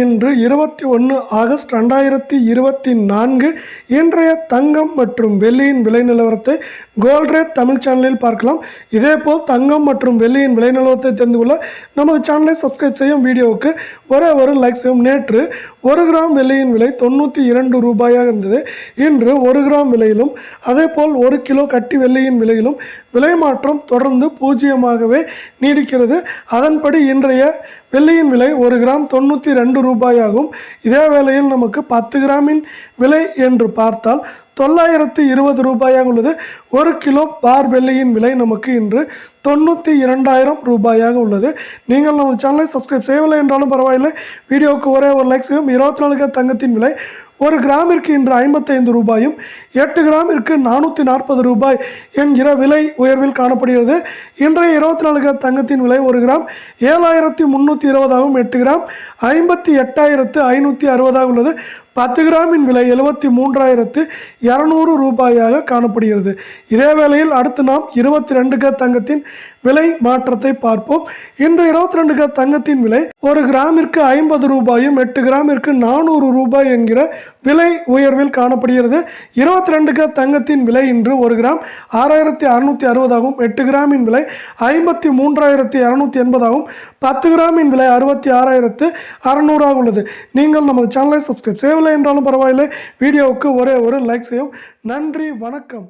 இன்று 21 ஆகஸ்ட் 2024 இன்றைய தங்கம் மற்றும் வெள்ளியின் விலை நிலவரத்தை கோல்ட் ரேட் தமிழ் சேனலில் பார்க்கலாம். இதேபோல் தங்கம் மற்றும் வெள்ளியின் விலை நிலவரத்தை தெரிந்து கொள்ள நமது சேனலை சப்ஸ்கிரைப் செய்யும். வீடியோவுக்கு ஒரு லைக் செய்யும். நேற்று 1 கிராம் வெள்ளியின் விலை 92 ரூபாயாக இருந்தது. இன்று 1 கிராம் விலையிலும் அதேபோல் 1 கிலோ கட்டி வெள்ளியின் விலையிலும் விலை மாற்றம் தொடர்ந்து பூஜ்ஜியமாகவே நீடிக்கிறது. அதன்படி இன்றைய வெள்ளியின் விலை 1 கிராம் 92 ரூபாயாகும். இதே வேளையில் நமக்கு 10 கிராமின் விலை என்று பார்த்தால் 920 ரூபாயாக உள்ளது. 1 கிலோ பார் வெள்ளியின் விலை நமக்கு இன்று 92,000 ரூபாயாக உள்ளது. நீங்கள் நம்ம சேனலை சப்ஸ்கிரைப் செய்யவில்லை என்றாலும் பரவாயில்லை, வீடியோவுக்கு ஒரு லைக் செய்யும். 24 தங்கத்தின் விலை 1 கிராமிற்கு இன்று 55 ரூபாயும் 8 கிராமிற்கு 440 ரூபாய் என்கிற விலை உயர்வில் காணப்படுகிறது. இன்றைய 24 தங்கத்தின் விலை 1 கிராம் 7,320 8 கிராம் 58,560 உள்ளது. 10 கிராமின் விலை 73,200 ரூபாயாக காணப்படுகிறது. இதே வேளையில் அடுத்து நாம் 22 தங்கத்தின் விலை மாற்றத்தை பார்ப்போம். இன்று 22 தங்கத்தின் விலை 1 கிராமிற்கு 50 ரூபாயும் 8 கிராமிற்கு 400 ரூபாய் என்கிற விலை உயர்வில் காணப்படுகிறது. 22 தங்கத்தின் விலை இன்று 1 கிராம் 6,660 ஆகும். 8 கிராமின் விலை 53,280 ஆகும். 10 கிராமின் விலை 66,600 உள்ளது. நீங்கள் நமது சேனலை சப்ஸ்கிரைப் செய்யவில்லை என்றாலும் பரவாயில்லை, வீடியோவுக்கு ஒரு லைக் செய்யும். நன்றி, வணக்கம்.